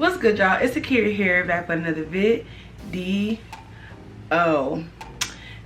What's good, y'all? It's Akira here, back with another video.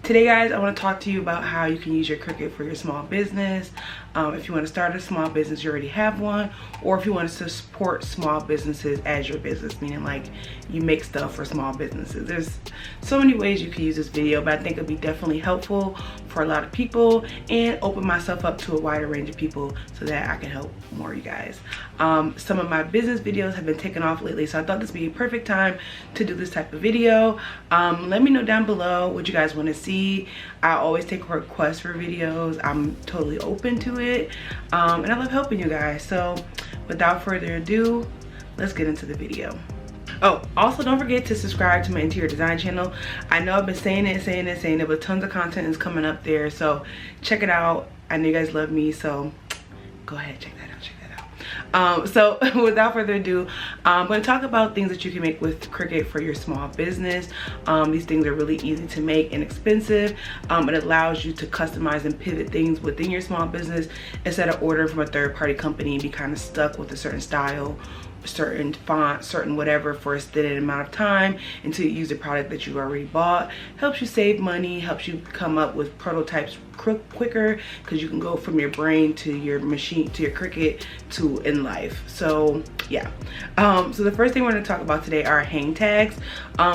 Today, guys, I want to talk to you about how you can use your Cricut for your small business. If you want to start a small business, you already have one, or if you want to support small businesses as your business, meaning like you make stuff for small businesses. There's so many ways you can use this video, but I think it'll be definitely helpful for a lot of people and open myself up to a wider range of people so that I can help more of you guys. Some of my business videos have been taken off lately, so I thought this would be a perfect time to do this type of video. Let me know down below what you guys want to see. I always take requests for videos. I'm totally open to it, and I love helping you guys. So without further ado, let's get into the video. Oh, also don't forget to subscribe to my interior design channel. I know I've been saying it, but tons of content is coming up there, so check it out. I know you guys love me, so go ahead, check that out. So without further ado, I'm going to talk about things that you can make with Cricut for your small business. These things are really easy to make, inexpensive. It allows you to customize and pivot things within your small business instead of ordering from a third-party company and be kind of stuck with a certain style, certain font, certain whatever for a extended amount of time until you use a product that you already bought. Helps you save money, helps you come up with prototypes quicker, because you can go from your brain to your machine to your Cricut to in life. So yeah, so the first thing we're going to talk about today are hang tags.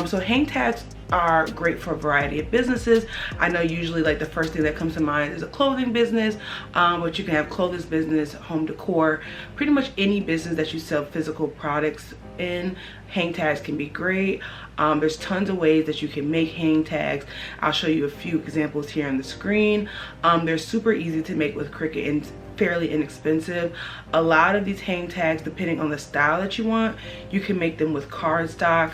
So hang tags are great for a variety of businesses. I know usually like the first thing that comes to mind is a clothing business, but you can have clothing business, home decor, pretty much any business that you sell physical products in. Hang tags can be great. There's tons of ways that you can make hang tags. I'll show you a few examples here on the screen. They're super easy to make with Cricut and fairly inexpensive. A lot of these hang tags, depending on the style that you want, you can make them with cardstock.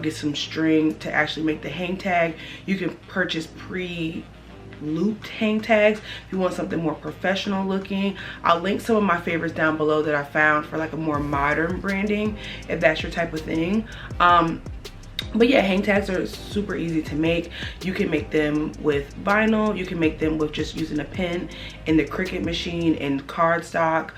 Get some string to actually make the hang tag. You can purchase pre-looped hang tags if you want something more professional looking. I'll link some of my favorites down below that I found for like a more modern branding, if that's your type of thing. But yeah, hang tags are super easy to make. You can make them with vinyl. You can make them with just using a pen in the Cricut machine and cardstock.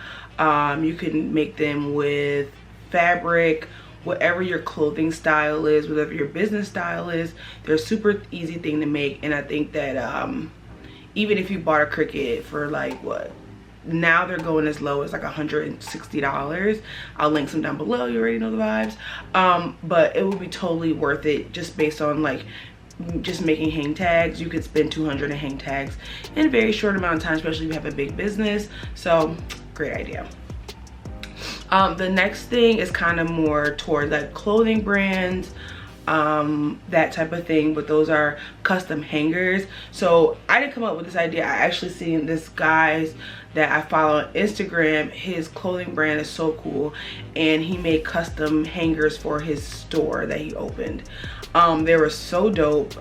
You can make them with fabric, whatever your clothing style is, whatever your business style is. They're a super easy thing to make, and I think that even if you bought a Cricut for like what, now they're going as low as like $160. I'll link some down below, you already know the vibes. But it would be totally worth it just based on like just making hang tags. You could spend $200 in hang tags in a very short amount of time, especially if you have a big business. So great idea. The next thing is kind of more toward like clothing brands, that type of thing, but those are custom hangers. So I didn't come up with this idea. I actually seen this guy's that I follow on Instagram. His clothing brand is so cool, and he made custom hangers for his store that he opened. They were so dope.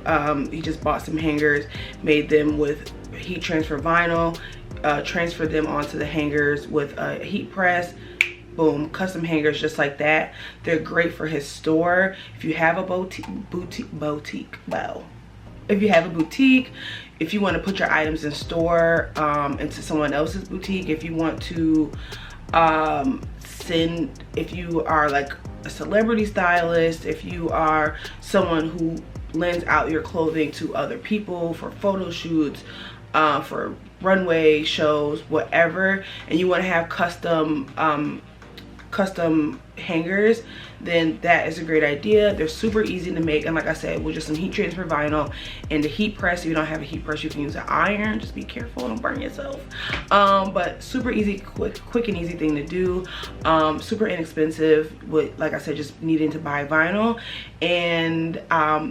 He just bought some hangers, made them with heat transfer vinyl, transferred them onto the hangers with a heat press. Boom, custom hangers just like that. They're great for his store. If you have a if you want to put your items in store into someone else's boutique, if you want to if you are like a celebrity stylist, if you are someone who lends out your clothing to other people for photo shoots, for runway shows, whatever, and you want to have custom hangers, then that is a great idea. They're super easy to make, and like I said, with just some heat transfer vinyl and the heat press. If you don't have a heat press, you can use an iron. Just be careful, don't burn yourself. But super easy, quick and easy thing to do. Super inexpensive with, like I said, just needing to buy vinyl, and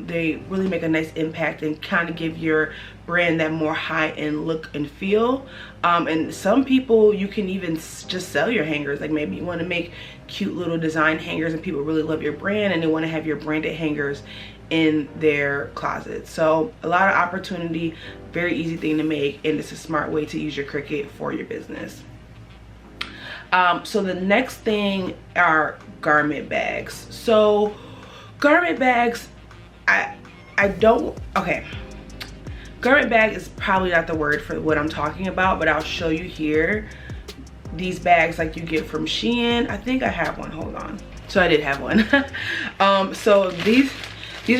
they really make a nice impact and kind of give your brand that more high-end look and feel. And some people, you can even just sell your hangers. Like maybe you want to make cute little design hangers and people really love your brand and they want to have your branded hangers in their closet. So a lot of opportunity, very easy thing to make, and it's a smart way to use your Cricut for your business. So the next thing are garment bags. So garment bags, garment bag is probably not the word for what I'm talking about, but I'll show you here. These bags like you get from Shein. I think I have one, hold on. So I did have one. So these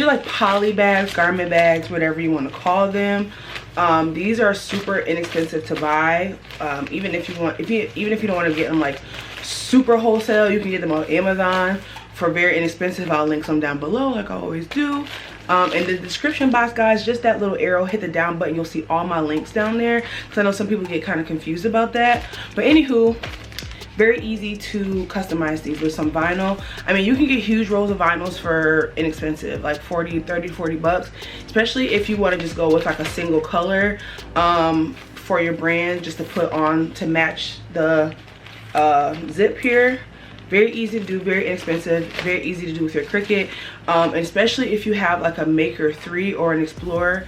are like poly bags, garment bags, whatever you want to call them. These are super inexpensive to buy. Even if you don't want to get them like super wholesale, you can get them on Amazon for very inexpensive. I'll link some down below like I always do. In the description box, guys, just that little arrow, hit the down button, you'll see all my links down there, because I know some people get kind of confused about that. But anywho, very easy to customize these with some vinyl. I mean, you can get huge rolls of vinyls for inexpensive, like 40 bucks, especially if you want to just go with like a single color for your brand, just to put on to match the zip here. Very easy to do, very inexpensive, very easy to do with your Cricut, and especially if you have like a Maker 3 or an Explorer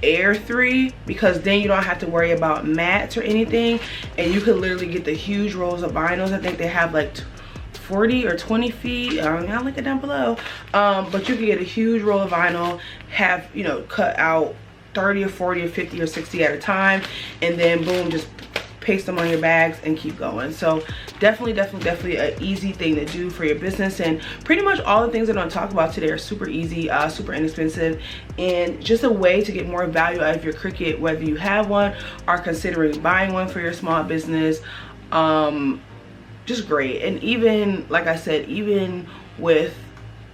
Air 3, because then you don't have to worry about mats or anything, and you can literally get the huge rolls of vinyls. I think they have like 40 or 20 feet. I'll link it down below. But you can get a huge roll of vinyl, have, you know, cut out 30 or 40 or 50 or 60 at a time, and then boom, just paste them on your bags and keep going. So definitely an easy thing to do for your business. And pretty much all the things that I'm going to talk about today are super easy, super inexpensive, and just a way to get more value out of your Cricut, whether you have one or considering buying one for your small business. Just great. And even, like I said, even with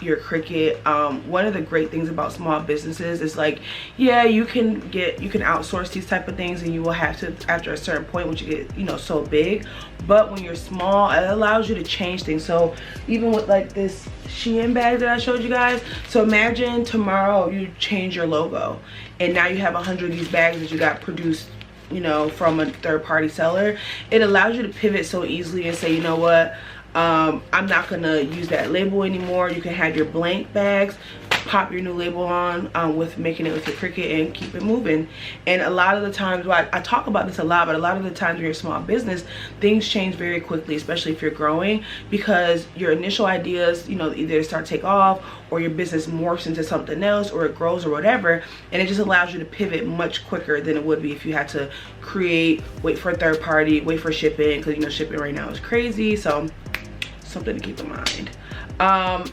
your Cricut, one of the great things about small businesses is, like, yeah, you can outsource these type of things, and you will have to after a certain point once you get, you know, so big. But when you're small, it allows you to change things. So even with like this Shein bag that I showed you guys, so imagine tomorrow you change your logo and now you have 100 of these bags that you got produced, you know, from a third-party seller. It allows you to pivot so easily and say, you know what, I'm not gonna use that label anymore. You can have your blank bags, pop your new label on with making it with your Cricut, and keep it moving. And a lot of the times, well, I talk about this a lot, but a lot of the times when you're a small business, things change very quickly, especially if you're growing, because your initial ideas, you know, either start to take off, or your business morphs into something else, or it grows or whatever, and it just allows you to pivot much quicker than it would be if you had to create, wait for a third party, wait for shipping, because, you know, shipping right now is crazy. So something to keep in mind.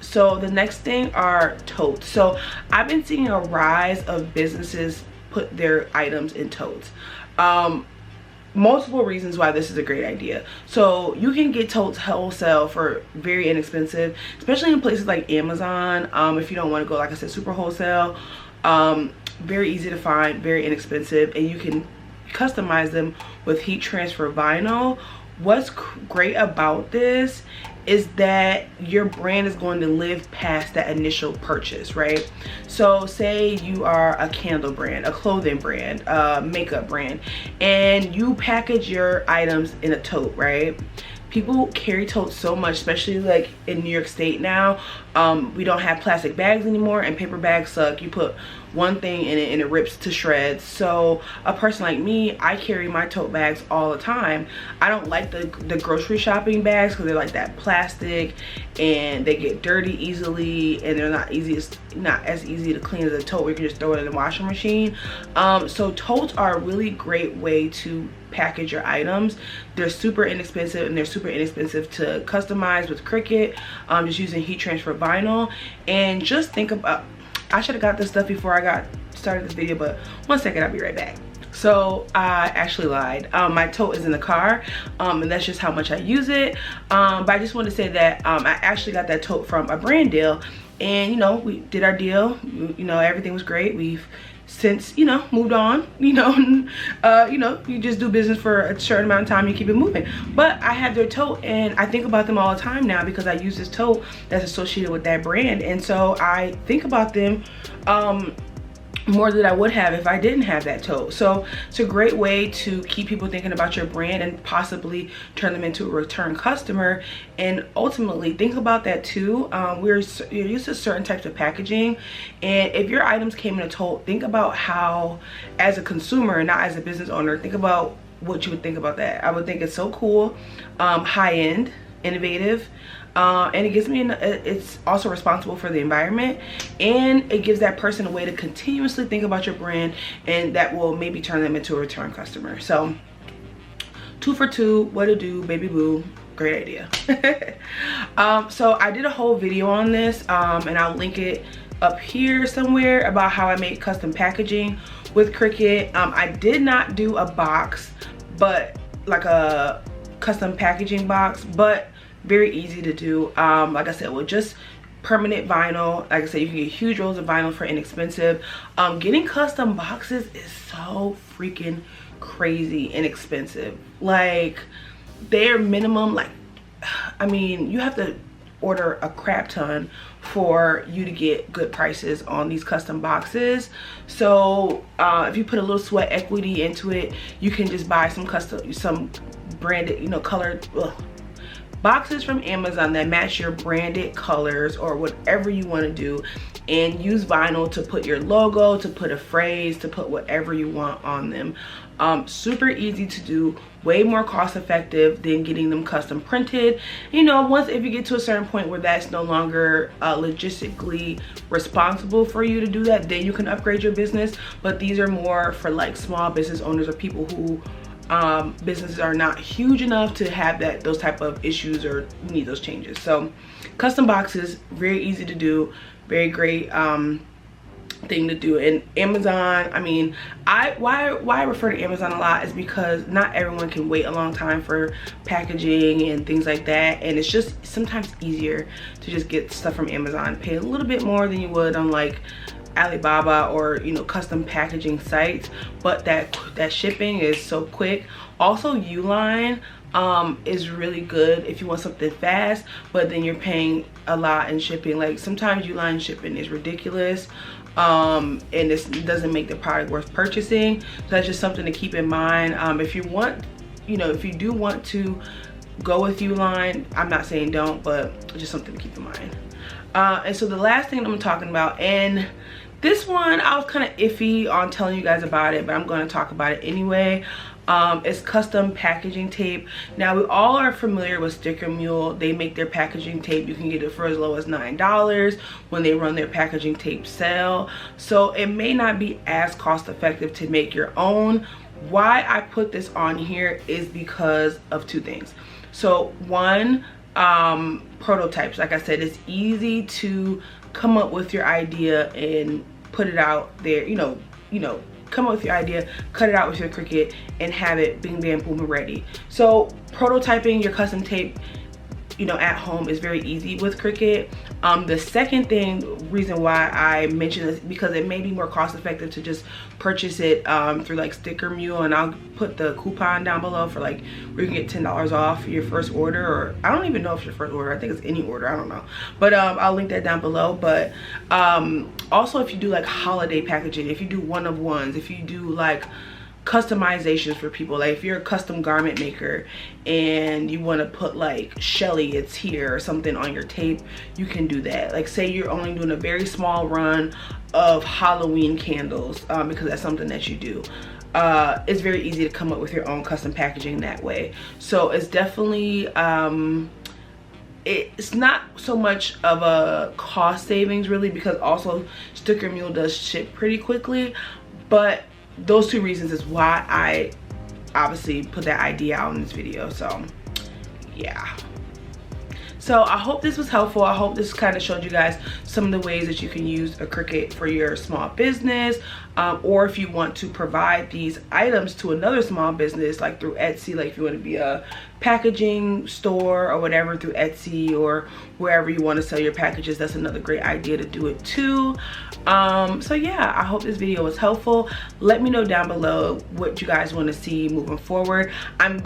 So the next thing are totes. So I've been seeing a rise of businesses put their items in totes. Multiple reasons why this is a great idea. So you can get totes wholesale for very inexpensive, especially in places like Amazon. If you don't want to go, like I said, super wholesale, very easy to find, very inexpensive, and you can customize them with heat transfer vinyl. What's great about this is that your brand is going to live past that initial purchase, right? So say you are a candle brand, a clothing brand, a makeup brand, and you package your items in a tote, right? People carry totes so much, especially like in New York State now. We don't have plastic bags anymore, and paper bags suck. You put one thing in it and it rips to shreds. So a person like me, I carry my tote bags all the time. I don't like the grocery shopping bags because they're like that plastic, and they get dirty easily, and they're not as easy to clean as a tote where you can just throw it in the washing machine. So totes are a really great way to package your items. They're super inexpensive, and they're super inexpensive to customize with Cricut, just using heat transfer vinyl. And just think about, I should have got this stuff before I started this video, but one second, I'll be right back. So I actually lied. My tote is in the car, and that's just how much I use it. But I just wanted to say that I actually got that tote from a brand deal, and, you know, we did our deal. You know, everything was great. We've since, you know, moved on. You know, you just do business for a certain amount of time, you keep it moving. But I have their tote, and I think about them all the time now because I use this tote that's associated with that brand, and so I think about them more than I would have if I didn't have that tote. So it's a great way to keep people thinking about your brand and possibly turn them into a return customer. And ultimately, think about that too. You're used to certain types of packaging, and if your items came in a tote, think about how, as a consumer and not as a business owner, think about what you would think about that. I would think it's so cool, high-end, innovative, and it gives me it's also responsible for the environment, and it gives that person a way to continuously think about your brand, and that will maybe turn them into a return customer. So 2 for 2, what to do, baby boo. great idea. So I did a whole video on this, and I'll link it up here somewhere, about how I make custom packaging with Cricut. I did not do a box, but like a custom packaging box, but very easy to do. Like I said, with just permanent vinyl. Like I said, you can get huge rolls of vinyl for inexpensive. Getting custom boxes is so freaking crazy inexpensive. Like, they're minimum, like, I mean, you have to order a crap ton for you to get good prices on these custom boxes. So if you put a little sweat equity into it, you can just buy some branded, you know, colored boxes from Amazon that match your branded colors or whatever you want to do, and use vinyl to put your logo, to put a phrase, to put whatever you want on them. Super easy to do, way more cost effective than getting them custom printed. You know, if you get to a certain point where that's no longer logistically responsible for you to do that, then you can upgrade your business. But these are more for like small business owners or people who businesses are not huge enough to have those type of issues or need those changes. So custom boxes, very easy to do, very great thing to do. And Amazon, I mean, why I refer to Amazon a lot is because not everyone can wait a long time for packaging and things like that, and it's just sometimes easier to just get stuff from Amazon, pay a little bit more than you would on like Alibaba or, you know, custom packaging sites, but that shipping is so quick. Also, Uline is really good if you want something fast, but then you're paying a lot in shipping. Like, sometimes Uline shipping is ridiculous, and it doesn't make the product worth purchasing. So that's just something to keep in mind. If you want, you know, if you do want to go with Uline, I'm not saying don't, but just something to keep in mind. And so the last thing I'm talking about, and this one I was kind of iffy on telling you guys about it, but I'm going to talk about it anyway. It's custom packaging tape. Now, we all are familiar with Sticker Mule. They make their packaging tape. You can get it for as low as $9 when they run their packaging tape sale. So it may not be as cost effective to make your own. Why I put this on here is because of two things. So one, prototypes. Like I said, it's easy to come up with your idea and put it out there, you know, come up with your idea, cut it out with your Cricut, and have it bing bam boom ready. So prototyping your custom tape, you know, at home is very easy with Cricut. The second reason why I mention this, because it may be more cost effective to just purchase it through like Sticker Mule, and I'll put the coupon down below for like where you can get $10 off your first order, or I don't even know if it's your first order, I think it's any order, I don't know, but I'll link that down below. But also, if you do like holiday packaging, if you do one-of-ones, if you do like customizations for people, like if you're a custom garment maker and you want to put like Shelly It's Here or something on your tape, you can do that. Like, say you're only doing a very small run of Halloween candles, because that's something that you do. It's very easy to come up with your own custom packaging that way. So it's definitely it's not so much of a cost savings really, because also Sticker Mule does ship pretty quickly. But those two reasons is why I obviously put that idea out in this video. So yeah, so I hope this was helpful. I hope this kind of showed you guys some of the ways that you can use a Cricut for your small business, or if you want to provide these items to another small business, like through Etsy, like if you want to be a packaging store or whatever through Etsy or wherever you want to sell your packages, that's another great idea to do it too. So yeah, I hope this video was helpful. Let me know down below what you guys want to see moving forward. I'm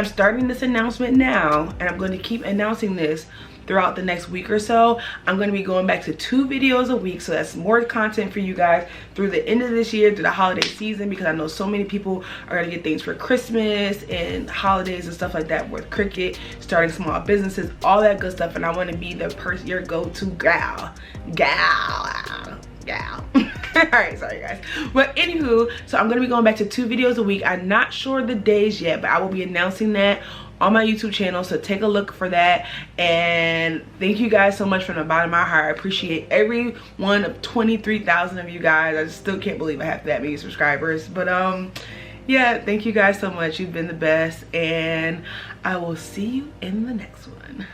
starting this announcement now, and I'm going to keep announcing this throughout the next week or so. I'm going to be going back to 2 videos a week, so that's more content for you guys through the end of this year, through the holiday season, because I know so many people are going to get things for Christmas and holidays and stuff like that with Cricut, starting small businesses, all that good stuff, and I want to be the person, your go-to gal. All right, sorry guys, but anywho, so I'm gonna be going back to 2 videos a week. I'm not sure the days yet, but I will be announcing that on my YouTube channel, so take a look for that. And thank you guys so much from the bottom of my heart. I appreciate every one of 23,000 of you guys. I still can't believe I have that many subscribers, but yeah, thank you guys so much. You've been the best, and I will see you in the next one.